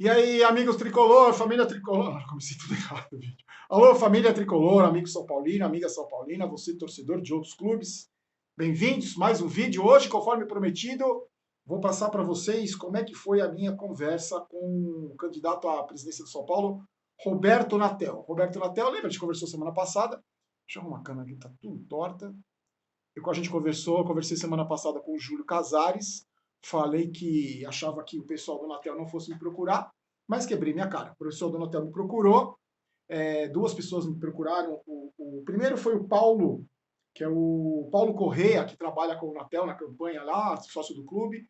E aí, amigos tricolor, família tricolor, comecei tudo errado o vídeo. Alô, família tricolor, amigo São Paulino, amiga São Paulina, você torcedor de outros clubes, bem-vindos, mais um vídeo. Hoje, conforme prometido, vou passar para vocês como é que foi a minha conversa com o candidato à presidência do São Paulo, Roberto Natel. Roberto Natel, lembra, a gente conversou semana passada, deixa eu arrumar a câmera aqui, tá tudo torta. A gente conversei semana passada com o Júlio Casares, falei que achava que o pessoal do Natel não fosse me procurar, mas quebrei minha cara. O professor do Natel me procurou, duas pessoas me procuraram. O primeiro foi o Paulo, que é o Paulo Correia, que trabalha com o Natel na campanha lá, sócio do clube,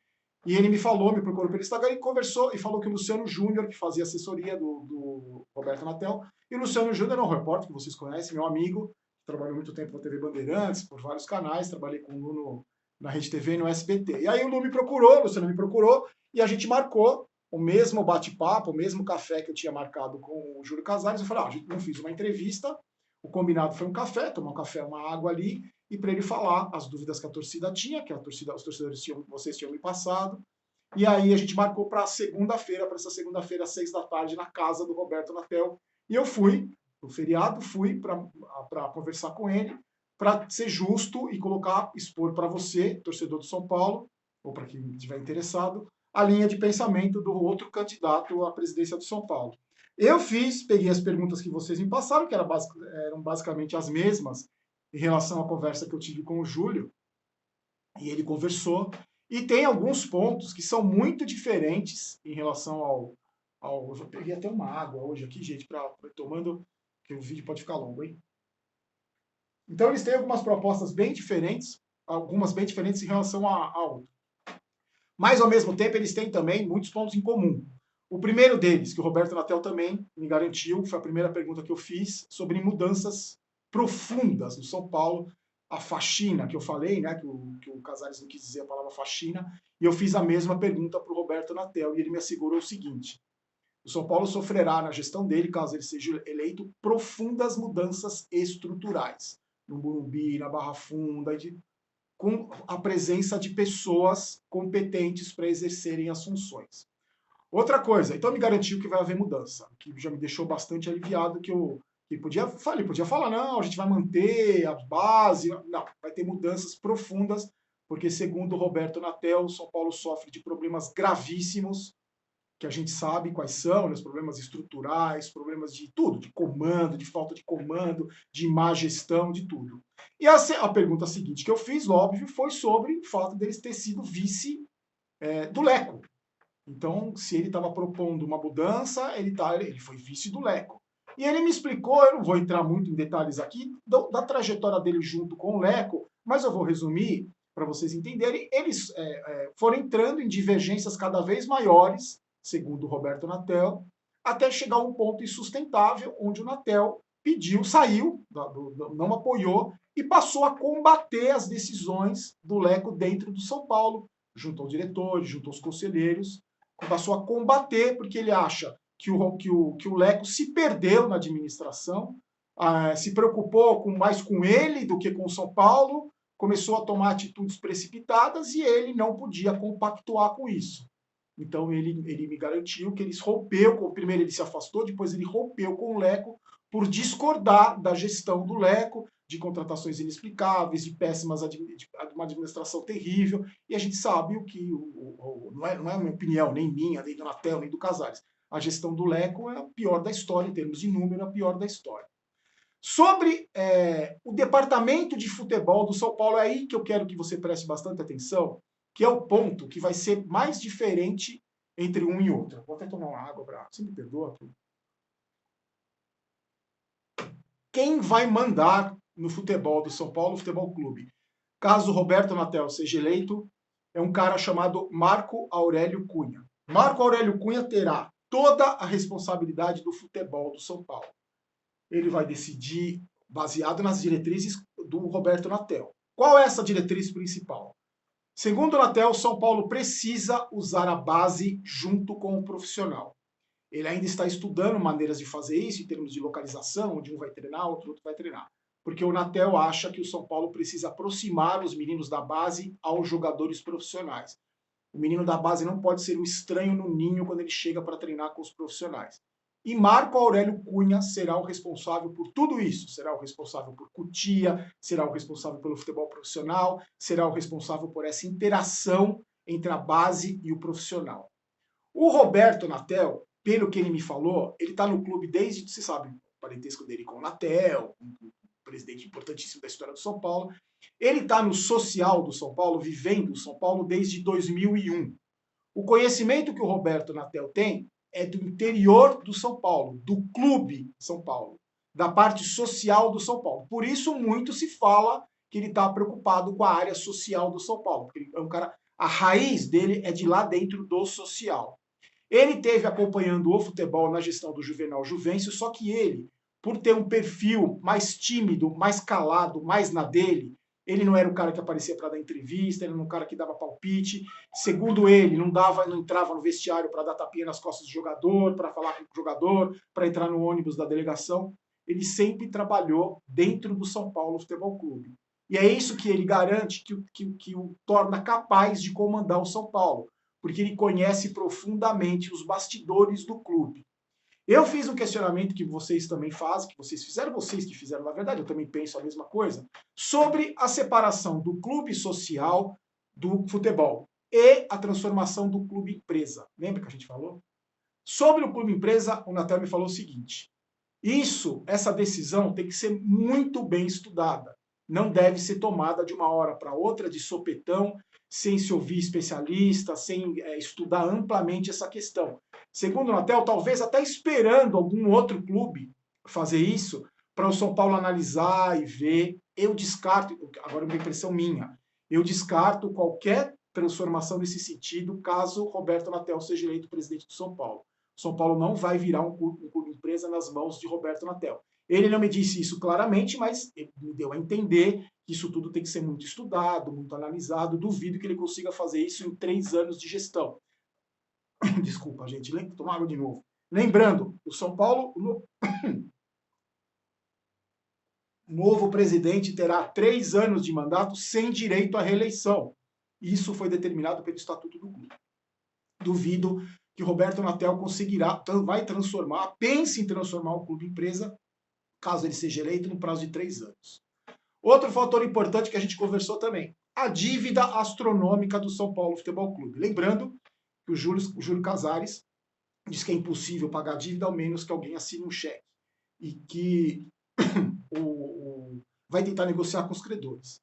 e ele me falou, me procurou pelo Instagram e conversou e falou que o Luciano Júnior, que fazia assessoria do Roberto Natel, e o Luciano Júnior é um repórter que vocês conhecem, meu amigo, trabalhei muito tempo na TV Bandeirantes, por vários canais, trabalhei com o Nuno na Rede TV e no SBT. E aí o Lu me procurou, o Luciano me procurou, e a gente marcou o mesmo bate-papo, o mesmo café que eu tinha marcado com o Júlio Casares. Eu falei, a gente não fiz uma entrevista, o combinado foi um café, tomar um café, uma água ali, e para ele falar as dúvidas que a torcida tinha, que os torcedores tinham, vocês tinham me passado. E aí a gente marcou para segunda-feira, para essa segunda-feira, às 6 da tarde, na casa do Roberto Natel. E eu fui, no feriado, fui para conversar com ele, para ser justo e expor para você, torcedor do São Paulo, ou para quem estiver interessado, a linha de pensamento do outro candidato à presidência do São Paulo. Eu peguei as perguntas que vocês me passaram, que eram basicamente as mesmas em relação à conversa que eu tive com o Júlio, e ele conversou, e tem alguns pontos que são muito diferentes em relação ao. Eu peguei até uma água hoje aqui, gente, para tomando, que o vídeo pode ficar longo, hein? Então eles têm algumas propostas bem diferentes, algumas bem diferentes em relação a outro. Mas, ao mesmo tempo, eles têm também muitos pontos em comum. O primeiro deles, que o Roberto Natel também me garantiu, foi a primeira pergunta que eu fiz, sobre mudanças profundas no São Paulo, a faxina que eu falei, né, que o Casares não quis dizer a palavra faxina, e eu fiz a mesma pergunta para o Roberto Natel, e ele me assegurou o seguinte: o São Paulo sofrerá na gestão dele, caso ele seja eleito, profundas mudanças estruturais. No Morumbi, na Barra Funda, com a presença de pessoas competentes para exercerem as funções. Outra coisa, então me garantiu que vai haver mudança, que já me deixou bastante aliviado, que podia falar, não, a gente vai manter a base, não, vai ter mudanças profundas, porque segundo Roberto Natel, São Paulo sofre de problemas gravíssimos, que a gente sabe quais são, né, os problemas estruturais, problemas de tudo, de comando, de falta de comando, de má gestão, de tudo. E a pergunta seguinte que eu fiz, óbvio, foi sobre o fato deles ter sido vice do Leco. Então, se ele estava propondo uma mudança, ele foi vice do Leco. E ele me explicou, eu não vou entrar muito em detalhes aqui, da trajetória dele junto com o Leco, mas eu vou resumir para vocês entenderem. Eles foram entrando em divergências cada vez maiores, segundo o Roberto Natel, até chegar a um ponto insustentável, onde o Natel saiu, não apoiou, e passou a combater as decisões do Leco dentro do São Paulo, junto aos diretores, junto aos conselheiros, passou a combater, porque ele acha que o Leco se perdeu na administração, se preocupou mais com ele do que com o São Paulo, começou a tomar atitudes precipitadas e ele não podia compactuar com isso. Então ele me garantiu que ele rompeu, primeiro ele se afastou, depois ele rompeu com o Leco por discordar da gestão do Leco, de contratações inexplicáveis, de de uma administração terrível, e a gente sabe o que, não é uma opinião nem minha, nem do Natel, nem do Casares, a gestão do Leco é a pior da história, em termos de número, é a pior da história. Sobre o departamento de futebol do São Paulo, é aí que eu quero que você preste bastante atenção, que é o ponto que vai ser mais diferente entre um e outro. Vou até tomar uma água, Bravo. Você me perdoa? Quem vai mandar no futebol do São Paulo Futebol Clube? Caso o Roberto Natel seja eleito, é um cara chamado Marco Aurélio Cunha. Marco Aurélio Cunha terá toda a responsabilidade do futebol do São Paulo. Ele vai decidir baseado nas diretrizes do Roberto Natel. Qual é essa diretriz principal? Segundo o Natel, São Paulo precisa usar a base junto com o profissional. Ele ainda está estudando maneiras de fazer isso, em termos de localização, onde um vai treinar, outro vai treinar. Porque o Natel acha que o São Paulo precisa aproximar os meninos da base aos jogadores profissionais. O menino da base não pode ser um estranho no ninho quando ele chega para treinar com os profissionais. E Marco Aurélio Cunha será o responsável por tudo isso. Será o responsável por Cotia, será o responsável pelo futebol profissional, será o responsável por essa interação entre a base e o profissional. O Roberto Natel, pelo que ele me falou, ele está no clube desde, você sabe, o parentesco dele com o Natel, um presidente importantíssimo da história do São Paulo. Ele está no social do São Paulo, vivendo o São Paulo desde 2001. O conhecimento que o Roberto Natel tem é do interior do São Paulo, do clube São Paulo, da parte social do São Paulo. Por isso, muito se fala que ele está preocupado com a área social do São Paulo, porque ele é um cara, a raiz dele é de lá dentro do social. Ele teve acompanhando o futebol na gestão do Juvenal Juvencio, só que ele, por ter um perfil mais tímido, mais calado, mais na dele, ele não era o cara que aparecia para dar entrevista, ele não era o cara que dava palpite. Segundo ele, não entrava no vestiário para dar tapinha nas costas do jogador, para falar com o jogador, para entrar no ônibus da delegação. Ele sempre trabalhou dentro do São Paulo Futebol Clube. E é isso que ele garante que o torna capaz de comandar o São Paulo, porque ele conhece profundamente os bastidores do clube. Eu fiz um questionamento que vocês também fazem, que vocês que fizeram, na verdade, eu também penso a mesma coisa, sobre a separação do clube social do futebol e a transformação do clube empresa. Lembra que a gente falou? Sobre o clube empresa, o Natel me falou o seguinte: essa decisão tem que ser muito bem estudada. Não deve ser tomada de uma hora para outra, de sopetão, sem se ouvir especialista, sem estudar amplamente essa questão. Segundo o Natel, talvez até esperando algum outro clube fazer isso, para o São Paulo analisar e ver. Eu descarto, agora é uma impressão minha, eu descarto qualquer transformação nesse sentido, caso Roberto Natel seja eleito presidente do São Paulo. O São Paulo não vai virar um clube empresa nas mãos de Roberto Natel. Ele não me disse isso claramente, mas ele me deu a entender que isso tudo tem que ser muito estudado, muito analisado. Duvido que ele consiga fazer isso em 3 anos de gestão. Desculpa, gente. Tomar água de novo. Lembrando, o São Paulo, o novo presidente terá 3 anos de mandato sem direito à reeleição. Isso foi determinado pelo Estatuto do Clube. Duvido que Roberto Natel pense em transformar o clube empresa, caso ele seja eleito, no prazo de 3 anos. Outro fator importante que a gente conversou também, a dívida astronômica do São Paulo Futebol Clube. Lembrando que o Júlio Casares diz que é impossível pagar a dívida, ao menos que alguém assine um cheque. E que vai tentar negociar com os credores.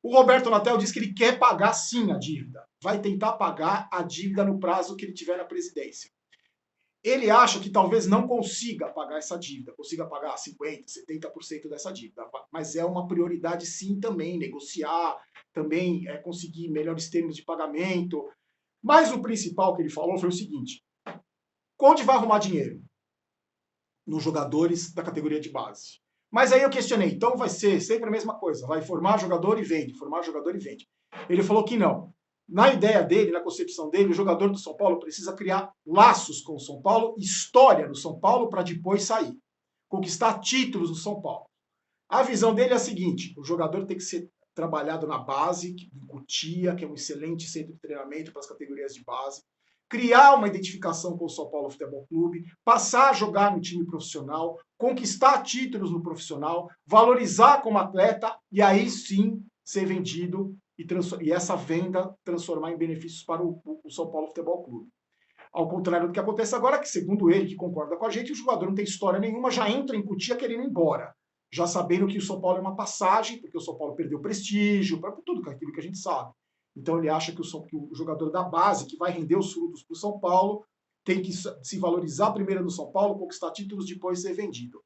O Roberto Natel diz que ele quer pagar sim a dívida. Vai tentar pagar a dívida no prazo que ele tiver na presidência. Ele acha que talvez não consiga pagar essa dívida, consiga pagar 50%, 70% dessa dívida, mas é uma prioridade sim também, negociar, também conseguir melhores termos de pagamento. Mas o principal que ele falou foi o seguinte: onde vai arrumar dinheiro? Nos jogadores da categoria de base. Mas aí eu questionei, então vai ser sempre a mesma coisa, vai formar jogador e vende, formar jogador e vende. Ele falou que não. Na ideia dele, na concepção dele, o jogador do São Paulo precisa criar laços com o São Paulo, história no São Paulo, para depois sair. Conquistar títulos no São Paulo. A visão dele é a seguinte: o jogador tem que ser trabalhado na base, em Cotia, que é um excelente centro de treinamento para as categorias de base. Criar uma identificação com o São Paulo Futebol Clube, passar a jogar no time profissional, conquistar títulos no profissional, valorizar como atleta e aí sim ser vendido e essa venda transformar em benefícios para o São Paulo Futebol Clube. Ao contrário do que acontece agora, que segundo ele, que concorda com a gente, o jogador não tem história nenhuma, já entra em Cotia querendo ir embora, já sabendo que o São Paulo é uma passagem, porque o São Paulo perdeu prestígio, para tudo aquilo que a gente sabe. Então ele acha que o jogador da base, que vai render os frutos para o São Paulo, tem que se valorizar primeiro no São Paulo, conquistar títulos, depois ser vendido.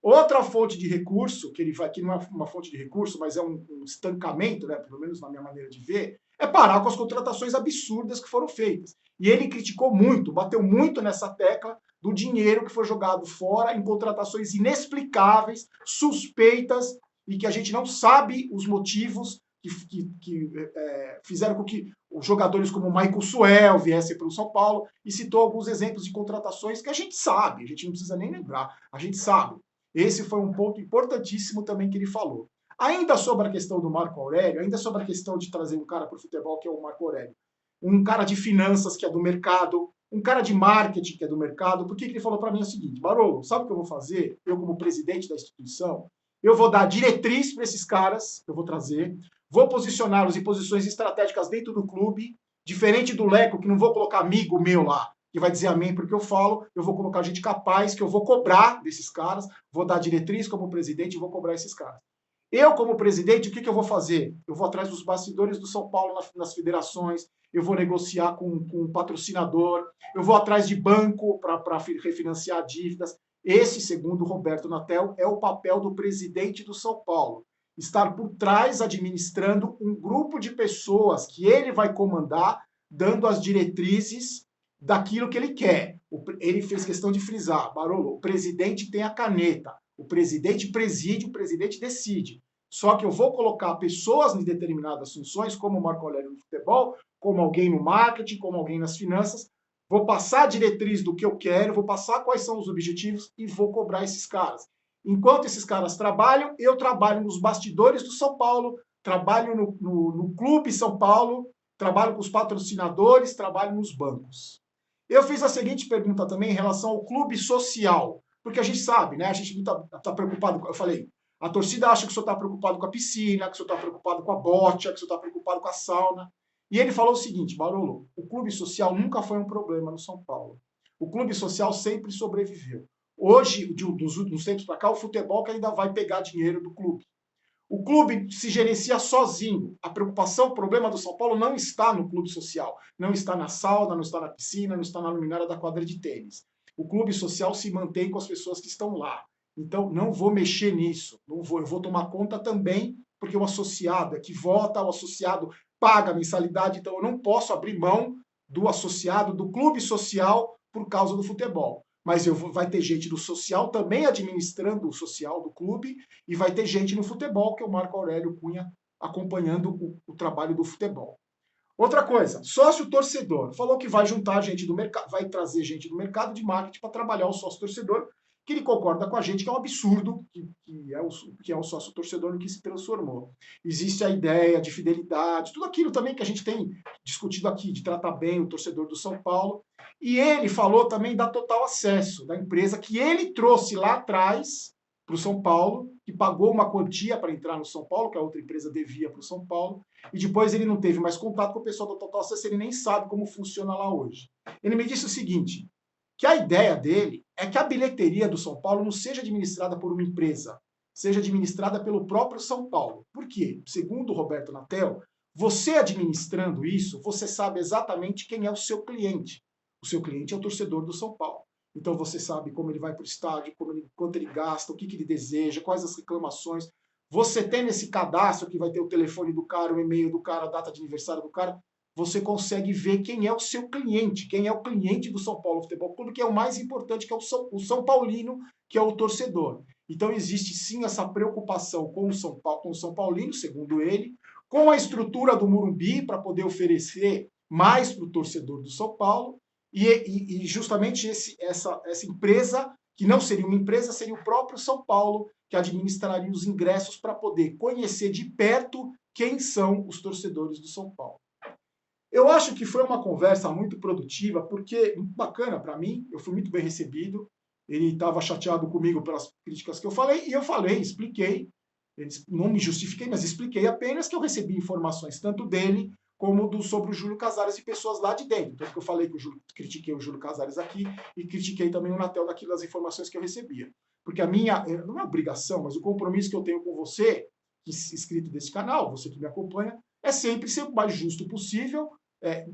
Outra fonte de recurso, que não é uma fonte de recurso, mas é um estancamento, né, pelo menos na minha maneira de ver, é parar com as contratações absurdas que foram feitas. E ele criticou muito, bateu muito nessa tecla do dinheiro que foi jogado fora em contratações inexplicáveis, suspeitas, e que a gente não sabe os motivos que fizeram com que os jogadores como o Michael Suel viessem para o São Paulo, e citou alguns exemplos de contratações que a gente sabe, a gente não precisa nem lembrar, a gente sabe. Esse foi um ponto importantíssimo também que ele falou. Ainda sobre a questão do Marco Aurélio, ainda sobre a questão de trazer um cara para o futebol, que é o Marco Aurélio, um cara de finanças que é do mercado, um cara de marketing que é do mercado. Por que ele falou para mim o seguinte: Barolo, sabe o que eu vou fazer? Eu, como presidente da instituição, eu vou dar diretriz para esses caras que eu vou trazer, vou posicioná-los em posições estratégicas dentro do clube, diferente do Leco, que não vou colocar amigo meu lá, que vai dizer amém porque eu falo, eu vou colocar gente capaz, que eu vou cobrar desses caras, vou dar diretriz como presidente e vou cobrar esses caras. Eu, como presidente, o que eu vou fazer? Eu vou atrás dos bastidores do São Paulo nas federações, eu vou negociar com um patrocinador, eu vou atrás de banco para refinanciar dívidas. Esse, segundo Roberto Natel, é o papel do presidente do São Paulo. Estar por trás, administrando um grupo de pessoas que ele vai comandar, dando as diretrizes daquilo que ele quer. Ele fez questão de frisar, Barolo, o presidente tem a caneta, o presidente preside, o presidente decide. Só que eu vou colocar pessoas em determinadas funções, como o Marco Aurélio no futebol, como alguém no marketing, como alguém nas finanças, vou passar a diretriz do que eu quero, vou passar quais são os objetivos e vou cobrar esses caras. Enquanto esses caras trabalham, eu trabalho nos bastidores do São Paulo, trabalho no Clube São Paulo, trabalho com os patrocinadores, trabalho nos bancos. Eu fiz a seguinte pergunta também em relação ao clube social, porque a gente sabe, né? A gente não está preocupado, eu falei, a torcida acha que o senhor está preocupado com a piscina, que o senhor está preocupado com a bote, que o senhor está preocupado com a sauna. E ele falou o seguinte, Barolo, o clube social nunca foi um problema no São Paulo. O clube social sempre sobreviveu. Hoje, dos últimos tempos para cá, o futebol que ainda vai pegar dinheiro do clube. O clube se gerencia sozinho. A preocupação, o problema do São Paulo não está no clube social. Não está na sauna, não está na piscina, não está na luminária da quadra de tênis. O clube social se mantém com as pessoas que estão lá. Então, não vou mexer nisso. Eu vou tomar conta também, porque o associado é que vota, o associado paga a mensalidade, então eu não posso abrir mão do associado, do clube social, por causa do futebol. Mas vai ter gente do social também administrando o social do clube e vai ter gente no futebol, que é o Marco Aurélio Cunha, acompanhando o trabalho do futebol. Outra coisa, sócio-torcedor. Falou que vai juntar gente do mercado, vai trazer gente do mercado de marketing para trabalhar o sócio-torcedor, que ele concorda com a gente que é um absurdo que é o sócio-torcedor no que se transformou. Existe a ideia de fidelidade, tudo aquilo também que a gente tem discutido aqui, de tratar bem o torcedor do São Paulo. E ele falou também da Total Acesso, da empresa que ele trouxe lá atrás para o São Paulo, que pagou uma quantia para entrar no São Paulo, que a outra empresa devia para o São Paulo, e depois ele não teve mais contato com o pessoal da Total Acesso, ele nem sabe como funciona lá hoje. Ele me disse o seguinte, que a ideia dele é que a bilheteria do São Paulo não seja administrada por uma empresa, seja administrada pelo próprio São Paulo. Por quê? Segundo o Roberto Natel, você administrando isso, você sabe exatamente quem é o seu cliente. O seu cliente é o torcedor do São Paulo. Então você sabe como ele vai para o estádio, quanto ele gasta, o que ele deseja, quais as reclamações. Você tem nesse cadastro que vai ter o telefone do cara, o e-mail do cara, a data de aniversário do cara, você consegue ver quem é o seu cliente, quem é o cliente do São Paulo Futebol Clube, que é o mais importante, que é o São Paulino, que é o torcedor. Então existe sim essa preocupação com o São Paulino, segundo ele, com a estrutura do Morumbi para poder oferecer mais para o torcedor do São Paulo, e justamente essa empresa, que não seria uma empresa, seria o próprio São Paulo, que administraria os ingressos para poder conhecer de perto quem são os torcedores do São Paulo. Eu acho que foi uma conversa muito produtiva, porque, muito bacana para mim, eu fui muito bem recebido, ele estava chateado comigo pelas críticas que eu falei, e eu falei, expliquei, não me justifiquei, mas expliquei apenas que eu recebi informações tanto dele, como sobre o Júlio Casares e pessoas lá de dentro. Tanto que eu falei que critiquei o Júlio Casares aqui, e critiquei também o Natel das informações que eu recebia. Porque a minha, não é obrigação, mas o compromisso que eu tenho com você, inscrito desse canal, você que me acompanha, é sempre ser o mais justo possível,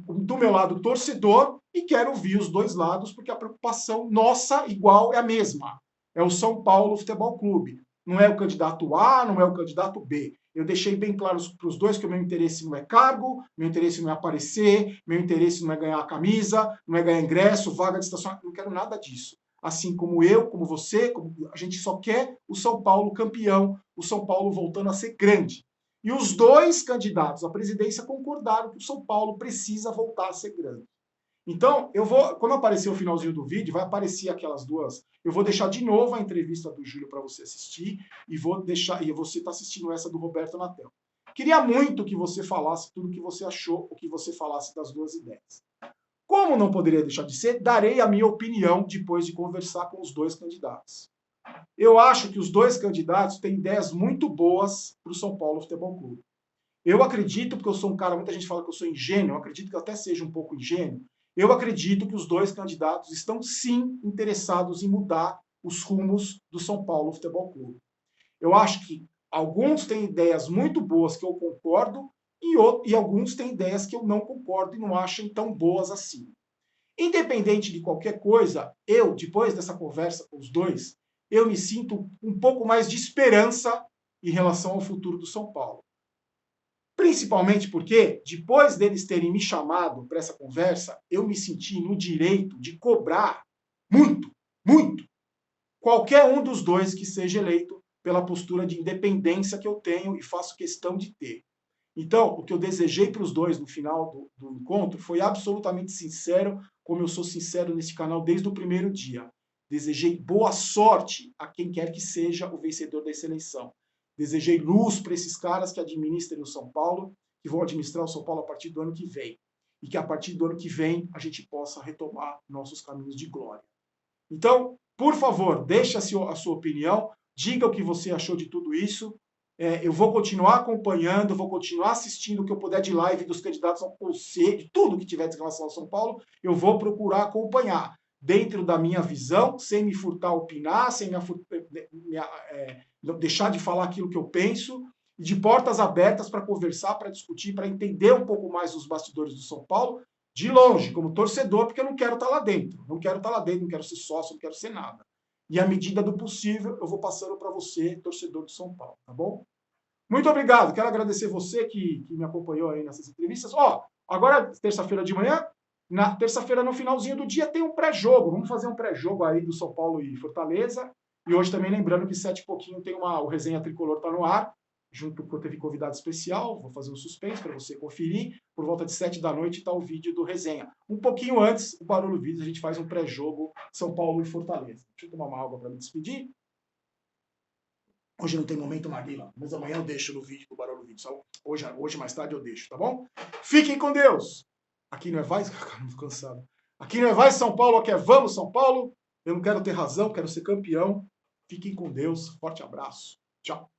do meu lado torcedor, e quero ouvir os dois lados, porque a preocupação nossa, igual, é a mesma. É o São Paulo Futebol Clube. Não é o candidato A, não é o candidato B. Eu deixei bem claro para os dois que o meu interesse não é cargo, meu interesse não é aparecer, meu interesse não é ganhar a camisa, não é ganhar ingresso, vaga de estacionamento, não quero nada disso. Assim como eu, como você, a gente só quer o São Paulo campeão, o São Paulo voltando a ser grande. E os dois candidatos à presidência concordaram que o São Paulo precisa voltar a ser grande. Então, quando aparecer o finalzinho do vídeo, vai aparecer aquelas duas. Eu vou deixar de novo a entrevista do Júlio para você assistir, e você está assistindo essa do Roberto Natel. Queria muito que você falasse tudo o que você achou, o que você falasse das duas ideias. Como não poderia deixar de ser, darei a minha opinião depois de conversar com os dois candidatos. Eu acho que os dois candidatos têm ideias muito boas para o São Paulo Futebol Clube. Eu acredito, porque eu sou um cara, muita gente fala que eu sou ingênuo, eu acredito que eu até seja um pouco ingênuo, eu acredito que os dois candidatos estão sim interessados em mudar os rumos do São Paulo Futebol Clube. Eu acho que alguns têm ideias muito boas que eu concordo e alguns têm ideias que eu não concordo e não achem tão boas assim. Independente de qualquer coisa, eu, depois dessa conversa com os dois, eu me sinto um pouco mais de esperança em relação ao futuro do São Paulo. Principalmente porque, depois deles terem me chamado para essa conversa, eu me senti no direito de cobrar muito, muito, qualquer um dos dois que seja eleito pela postura de independência que eu tenho e faço questão de ter. Então, o que eu desejei para os dois no final do encontro foi absolutamente sincero, como eu sou sincero nesse canal desde o primeiro dia. Desejei boa sorte a quem quer que seja o vencedor dessa eleição. Desejei luz para esses caras que administram o São Paulo, que vão administrar o São Paulo a partir do ano que vem. E que a partir do ano que vem a gente possa retomar nossos caminhos de glória. Então, por favor, deixe a sua opinião, diga o que você achou de tudo isso. Eu vou continuar acompanhando, vou continuar assistindo o que eu puder de live dos candidatos ao conselho, de tudo que tiver em relação ao São Paulo, eu vou procurar acompanhar, dentro da minha visão, sem me furtar a opinar, sem deixar de falar aquilo que eu penso, e de portas abertas para conversar, para discutir, para entender um pouco mais os bastidores do São Paulo, de longe, como torcedor, porque eu não quero estar lá dentro. Não quero estar lá dentro, não quero ser sócio, não quero ser nada. E à medida do possível, eu vou passando para você, torcedor do São Paulo, tá bom? Muito obrigado. Quero agradecer você que me acompanhou aí nessas entrevistas. Agora, terça-feira de manhã, na terça-feira, no finalzinho do dia, tem um pré-jogo. Vamos fazer um pré-jogo aí do São Paulo e Fortaleza. E hoje também lembrando que 7 e pouquinho tem o Resenha Tricolor tá no ar. Junto com teve convidado especial, vou fazer um suspense para você conferir. Por volta de 7 da noite está o vídeo do Resenha. Um pouquinho antes, o Barulho Vídeo, a gente faz um pré-jogo São Paulo e Fortaleza. Deixa eu tomar uma água para me despedir. Hoje não tem momento Maguila, mas amanhã eu deixo no vídeo do Barulho Vídeo. Só hoje mais tarde eu deixo, tá bom? Fiquem com Deus! Aqui não é Vai, cara, não tô cansado. Aqui não é Vai São Paulo, aqui é Vamos São Paulo. Eu não quero ter razão, quero ser campeão. Fiquem com Deus. Forte abraço. Tchau.